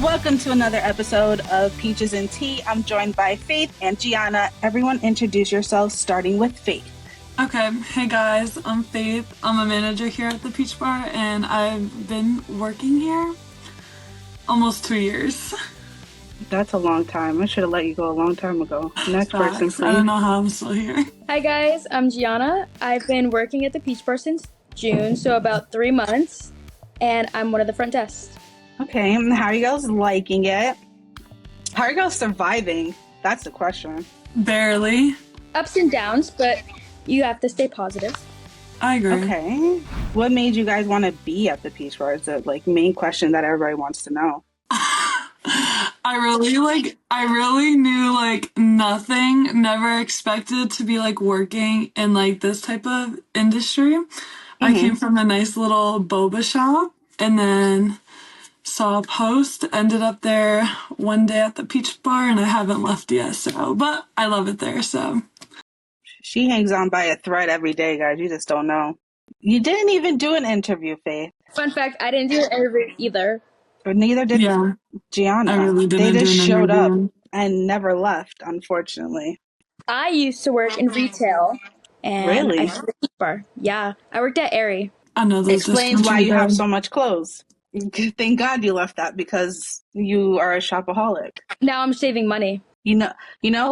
Welcome to another episode of Peaches and Tea. I'm joined by Faith and Gianna. Everyone introduce yourselves, starting with Faith. Okay, hey guys, I'm Faith. I'm a manager here at the Peach Bar, and I've been working here almost 2 years. That's a long time. I should have let you go a long time ago. Next person, Facts. I don't please. know how I'm still here. Hi guys, I'm Gianna. I've been working at the Peach Bar since June, so about 3 months, and I'm one of the front desk. Okay, how are you guys liking it? How are you guys surviving? That's the question. Barely. Ups and downs, but you have to stay positive. I agree. Okay. What made you guys want to be at the Peach Bar? Is the main question that everybody wants to know. I really knew nothing, never expected to be working in this type of industry. I came from a nice little boba shop and then saw a post, ended up there one day at the Peach Bar, and I haven't left yet, but I love it there, so. She hangs on by a thread every day, guys. You just don't know. You didn't even do an interview, Faith. Fun fact, I didn't do an interview either. But neither did Gianna. I really didn't they just do an showed interview. up and never left, unfortunately. I used to work in retail, and Really? I did the Peach Bar. Yeah, I worked at Aerie. I know those Explains discounts why are you have good. so much clothes. Thank God you left that because you are a shopaholic. Now I'm saving money. You know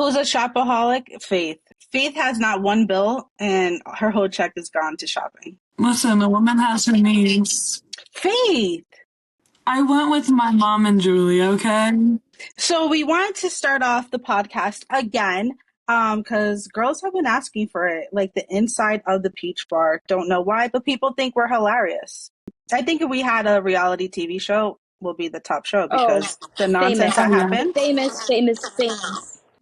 who's a shopaholic? Faith. Faith has not one bill and her whole check is gone to shopping. Listen, a woman has her needs. Faith! I went with my mom and Julie, okay? So we wanted to start off the podcast again because girls have been asking for it, like the inside of the Peach Bar. Don't know why, but people think we're hilarious. I think if we had a reality TV show, we'll be the top show because the nonsense that happens. Famous.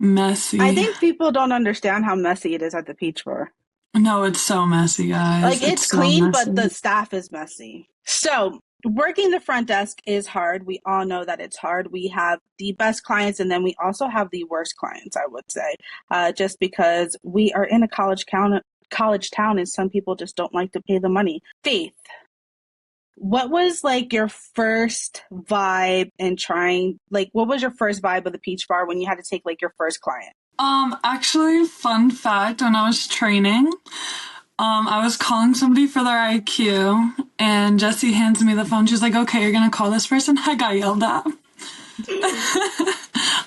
Messy. I think people don't understand how messy it is at the Peach Bar. No, it's so messy, guys. It's so clean, messy. but the staff is messy. So working the front desk is hard. We all know that it's hard. We have the best clients, and then we also have the worst clients, I would say, just because we are in a college town, and some people just don't like to pay the money. Faith, what was your first vibe in trying? What was your first vibe of the Peach Bar when you had to take your first client? Actually, fun fact, when I was training, I was calling somebody for their IQ, and Jessie hands me the phone. She's like, okay, you're gonna call this person? I got yelled at.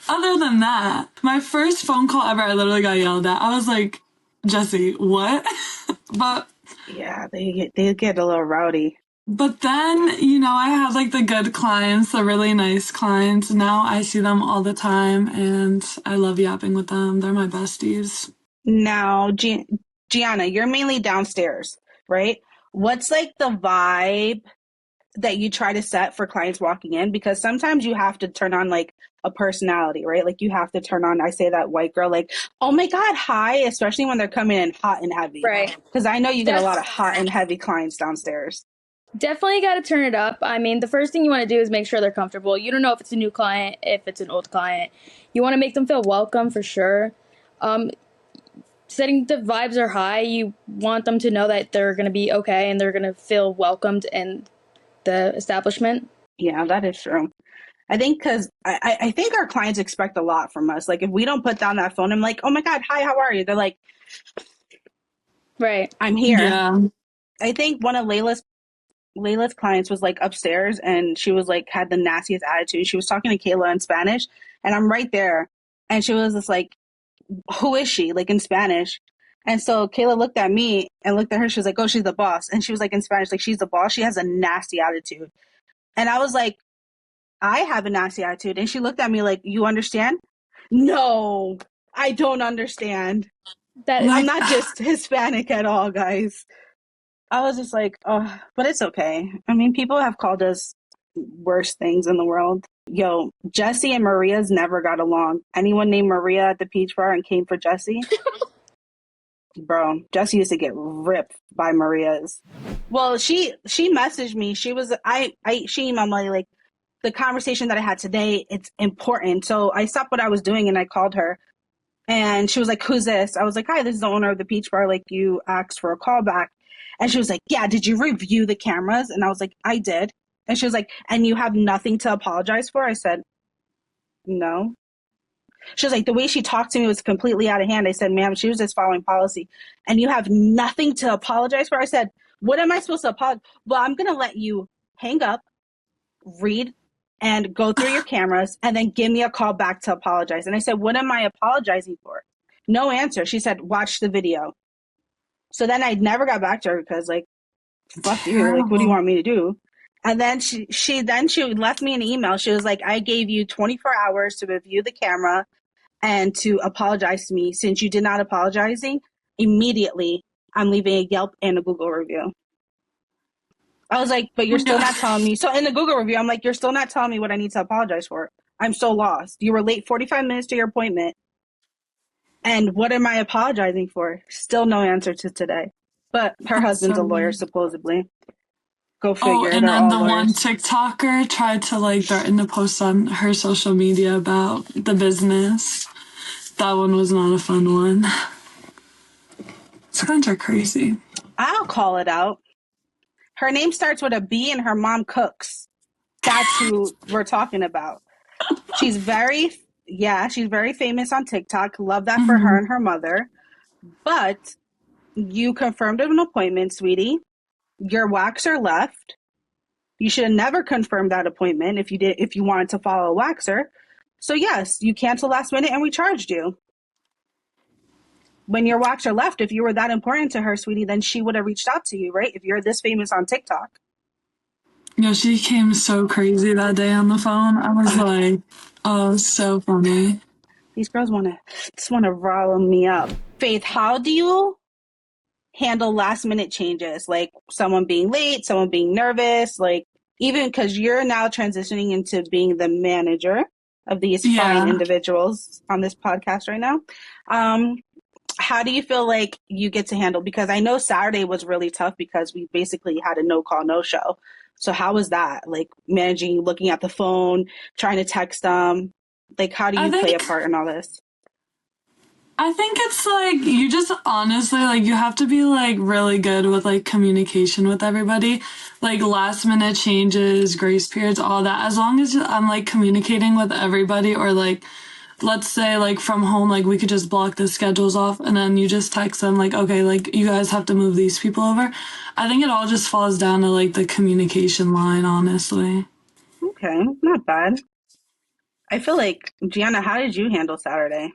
Other than that, my first phone call ever, I literally got yelled at. I was like, Jessie, what? But yeah, they get a little rowdy. But then, I had the good clients, the really nice clients. Now I see them all the time and I love yapping with them. They're my besties. Now, Gianna, you're mainly downstairs, right? What's the vibe that you try to set for clients walking in? Because sometimes you have to turn on a personality, right? You have to turn on, I say that white girl, oh my God, hi, especially when they're coming in hot and heavy. Right. Because I know you get a lot of hot and heavy clients downstairs. Definitely got to turn it up. I mean, the first thing you want to do is make sure they're comfortable. You don't know if it's a new client, if it's an old client. You want to make them feel welcome for sure. Setting the vibes are high. You want them to know that they're going to be okay and they're going to feel welcomed in the establishment. Yeah, that is true. I think because I think our clients expect a lot from us. If we don't put down that phone, I'm like, oh my God, hi, how are you? They're like, right, I'm here. Yeah. I think one of Layla's clients was upstairs and she was had the nastiest attitude. She was talking to Kayla in Spanish and I'm right there. And she was just who is she? In Spanish. And so Kayla looked at me and looked at her. She was like, oh, she's the boss. And she was in Spanish, she's the boss. She has a nasty attitude. And I was like, I have a nasty attitude. And she looked at me you understand? No, I don't understand. I'm not just Hispanic at all, guys. I was just oh, but it's okay. I mean, people have called us worse things in the world. Yo, Jessie and Maria's never got along. Anyone named Maria at the Peach Bar and came for Jessie? Bro, Jessie used to get ripped by Maria's. Well, she messaged me. She emailed me the conversation that I had today, it's important. So I stopped what I was doing and I called her. And she was like, who's this? I was like, hi, this is the owner of the Peach Bar. You asked for a call back. And she was like, yeah, did you review the cameras? And I was like, I did. And she was like, and you have nothing to apologize for? I said, no. She was like, the way she talked to me was completely out of hand. I said, ma'am, she was just following policy. And you have nothing to apologize for? I said, what am I supposed to apologize? Well, I'm going to let you hang up, read, and go through your cameras, and then give me a call back to apologize. And I said, what am I apologizing for? No answer. She said, watch the video. So then I never got back to her because, like, fuck you. Like, what do you Terrible. want me to do? And then she left me an email. She was like, I gave you 24 hours to review the camera and to apologize to me. Since you did not apologizing, immediately I'm leaving a Yelp and a Google review. I was like, but you're still Yeah. not telling me. So in the Google review, I'm like, you're still not telling me what I need to apologize for. I'm so lost. You were late 45 minutes to your appointment. And what am I apologizing for? Still no answer to today. But her That's husband's so a lawyer, weird. supposedly. Go Oh, figure. and They're then all the one lawyers. TikToker tried to like threaten to post on her social media about the business. That one was not a fun one. These guys are crazy. I'll call it out. Her name starts with a B and her mom cooks. That's who we're talking about. She's very, yeah, she's very famous on TikTok. Love that for her Mhm. and her mother. But you confirmed an appointment, sweetie. Your waxer left. You should have never confirmed that appointment if you wanted to follow a waxer. So yes, you canceled last minute and we charged you. When your waxer left, if you were that important to her, sweetie, then she would have reached out to you, right? If you're this famous on TikTok. Yeah, she came so crazy that day on the phone. I was Ugh, like, oh, so funny. these girls want to rile me up. Faith, how do you handle last minute changes, like someone being late, someone being nervous, like even because you're now transitioning into being the manager of these fine Yeah. individuals on this podcast right now. Um, how do you feel like you get to handle? Because I know Saturday was really tough because we basically had a no call, no show. So how was that? Like managing, looking at the phone, trying to text them. Like how do I you play a think part in all this? I think it's like you just honestly like you have to be like really good with like communication with everybody. Like last minute changes, grace periods, all that. As long as I'm like communicating with everybody or like let's say like from home like we could just block the schedules off and then you just text them like okay like you guys have to move these people over. I think it all just falls down to like the communication line honestly. Okay, not bad. I feel like Gianna, how did you handle Saturday?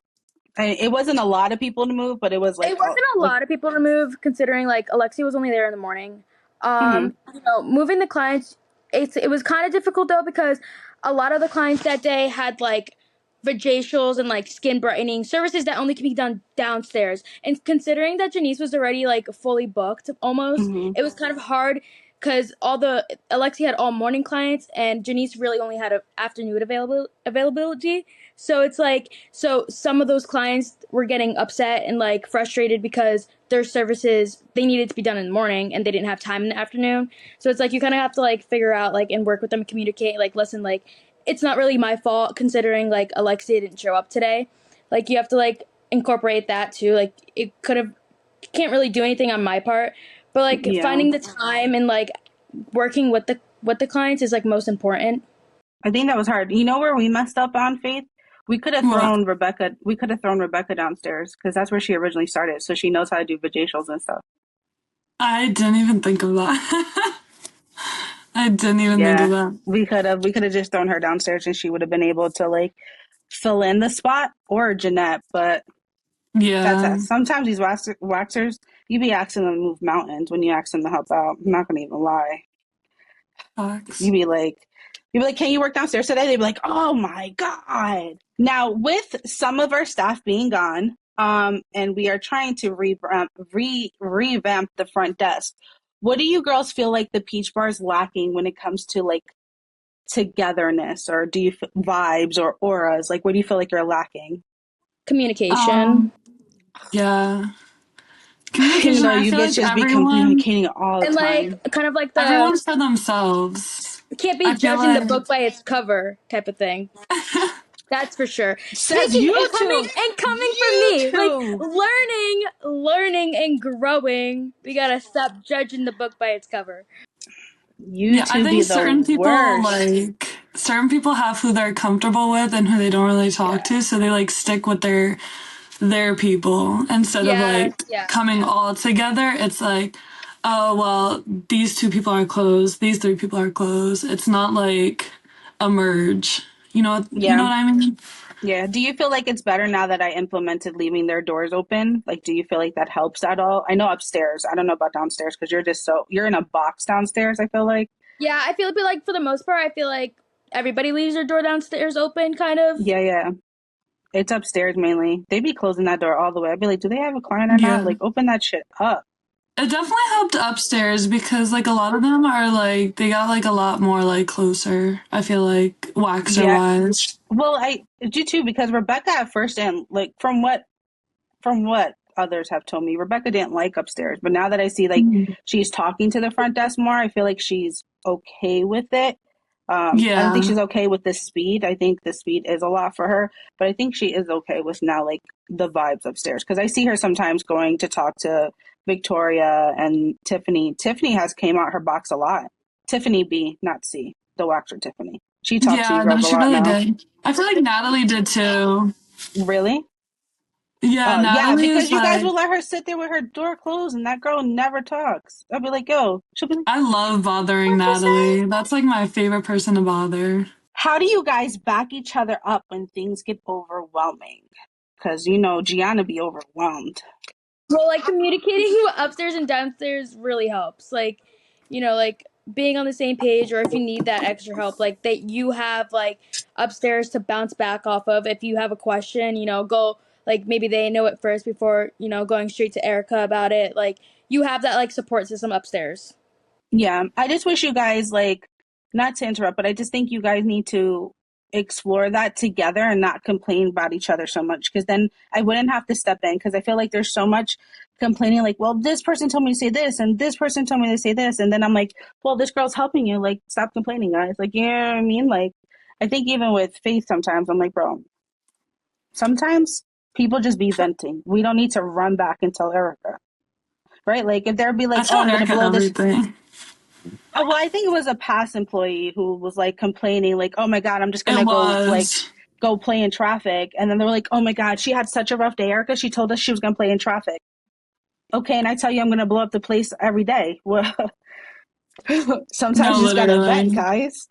It wasn't a lot of people to move, but it was It like, oh, wasn't a like, lot of people to move, considering like Alexi was only there in the morning. mm-hmm, Moving the clients, it was kind of difficult though because a lot of the clients that day had like vajacials and like skin brightening services that only can be done downstairs. And considering that Janice was already like fully booked almost, mm-hmm, it was kind of hard because all the Alexi had all morning clients and Janice really only had an afternoon availability. So it's like, so some of those clients were getting upset and like frustrated because their services, they needed to be done in the morning and they didn't have time in the afternoon. So it's like you kind of have to like figure out like and work with them, communicate, like listen, like it's not really my fault considering like Alexia didn't show up today. Like you have to like incorporate that too. Like it could have, can't really do anything on my part, but like yeah. finding the time and like working with the clients is like most important. I think that was hard. You know where we messed up on Faith? We could have What? thrown Rebecca. We could have thrown Rebecca downstairs because that's where she originally started. So she knows how to do vajacials and stuff. I didn't even think of that. I didn't even think of Yeah, that. we could have just thrown her downstairs and she would have been able to like fill in the spot or Jeanette. But that's Yeah. that. Sometimes these waxers, you be asking them to move mountains when you ask them to help out. I'm not gonna even lie. Facts. You be like, can you work downstairs today? They'd be like, oh my God. Now, with some of our staff being gone, and we are trying to revamp the front desk. What do you girls feel like the Peach Bar is lacking when it comes to like togetherness, or do you vibes or auras? Like, what do you feel like you're lacking? Communication. Um, yeah. Even Communication. though I you feel bitches like just be everyone, communicating all the And like time. kind of like the everyone's for themselves. can't be I feel judging the like, book by its cover type of thing. That's for sure. Says Speaking you two, and coming from you me, like two. learning and growing, we gotta stop judging the book by its cover. You Yeah, I two be think the worst. certain people have who they're comfortable with and who they don't really talk Yeah. to, so they like stick with their people instead of Yes, like yeah. coming all together. It's like, oh well, these two people are close, these three people are close. It's not like a merge. You know Yeah. what I mean? Yeah. Do you feel like it's better now that I implemented leaving their doors open? Like, do you feel like that helps at all? I know upstairs. I don't know about downstairs because you're in a box downstairs, I feel like. Yeah, I feel like for the most part, I feel like everybody leaves their door downstairs open, kind of. Yeah, yeah. It's upstairs mainly. They be closing that door all the way. I'd be like, do they have a client or not? Yeah. Like, open that shit up. It definitely helped upstairs because like a lot of them are like they got like a lot more like closer. I feel like waxer Yeah. wise. Well, I do too because Rebecca at first and like from what others have told me, Rebecca didn't like upstairs. But now that I see like she's talking to the front desk more, I feel like she's okay with it. I don't think Yeah. she's okay with the speed. I think the speed is a lot for her, but I think she is okay with now like the vibes upstairs because I see her sometimes going to talk to Victoria and Tiffany. Tiffany has came out her box a lot. Tiffany B, not C, the waxer Tiffany. She talks to you Yeah, no, girls a she lot really now. did. I feel like Natalie did too. Really? Yeah, Yeah, Natalie because is you guys like will let her sit there with her door closed, and that girl never talks. I'll be like, yo, she'll be like, I love bothering what you say? Natalie. That's like my favorite person to bother. How do you guys back each other up when things get overwhelming? Because you know Gianna be overwhelmed. Well, like communicating upstairs and downstairs really helps. Like, like being on the same page, or if you need that extra help, like that you have like upstairs to bounce back off of. If you have a question, go like maybe they know it first before going straight to Erica about it. Like you have that like support system upstairs. Yeah, I just wish you guys like not to interrupt, but I just think you guys need to explore that together and not complain about each other so much because then I wouldn't have to step in because I feel like there's so much complaining like, well, this person told me to say this and this person told me to say this and then I'm like, well, this girl's helping you, like stop complaining, guys. Like, you know what I mean? Like I think even with Faith sometimes I'm like, bro, sometimes people just be venting. We don't need to run back and tell Erica. Right? Like if there'd be I like, oh, tell I'm gonna Erica blow this. everything. Oh, well, I think it was a past employee who was like complaining, like, "Oh my God, I'm just It gonna go like was. go play in traffic," and then they were like, "Oh my God, she had such a rough day, Erica. She told us she was gonna play in traffic." Okay, and I tell you, I'm gonna blow up the place every day. Well, sometimes No, you just gotta vent, literally. guys.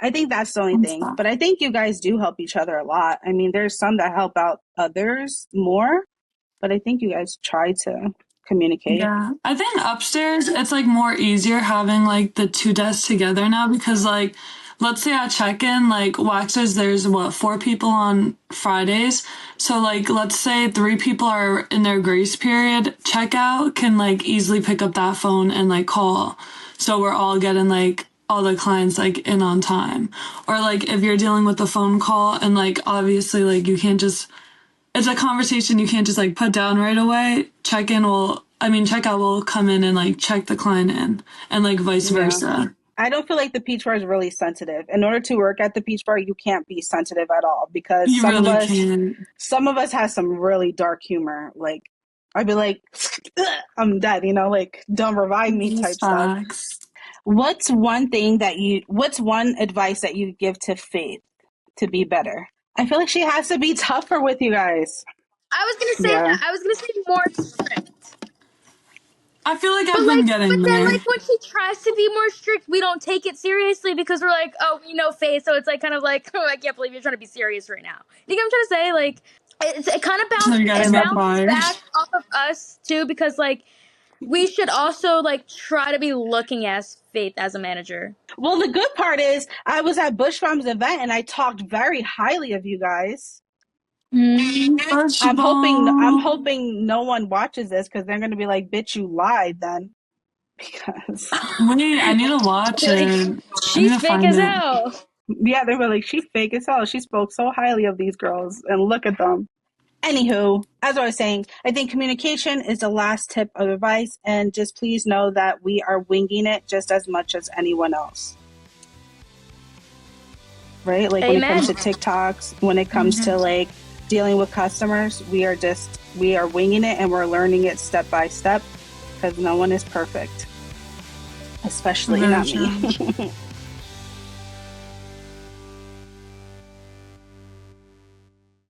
I think that's the only thing, but I think you guys do help each other a lot. I mean, there's some that help out others more, but I think you guys try to communicate. Yeah, I think upstairs it's like more easier having like the two desks together now because like let's say at check-in like waxers there's what four people on Fridays. So like let's say three people are in their grace period, checkout can like easily pick up that phone and like call. So we're all getting like all the clients like in on time. Or like if you're dealing with a phone call and like obviously like you can't just it's a conversation you can't just like put down right away. Checkout will come in and like check the client in and like vice Yeah. versa. I don't feel like the Peach Bar is really sensitive. In order to work at the Peach Bar, you can't be sensitive at all because You some of really us, can't. some of us have some really dark humor. Like I'd be like, I'm dead, like don't revive me These type stuff. facts. What's one advice that you give to Faith to be better? I feel like she has to be tougher with you guys. I was gonna say Yeah. that. I was gonna say more strict. I feel like But I've been but getting then there. like when she tries to be more strict, we don't take it seriously because we're like, oh, we know Faye, so it's like kind of like, oh, I can't believe you're trying to be serious right now. You know what I'm trying to say? Like, it kind of So you guys I, bounces backfired. back off of us too because like we should also like try to be looking as Faith as a manager. well, the good part is I was at Bush Farm's event and I talked very highly of you guys. First I'm of hoping I'm all, hoping no one watches this because they're gonna be like, "Bitch, you lied." Then because wait, I need to watch Like, it. I need she's to fake find as it. hell. yeah, they were like, "She fake as hell." She spoke so highly of these girls, and look at them. Anywho, as I was saying, I think communication is the last tip of advice, and just please know that we are winging it just as much as anyone else. Right? Like when it Amen. comes to TikToks, when it comes to like dealing with customers, we are winging it and we're learning it step by step because no one is perfect. Especially Very not me. true.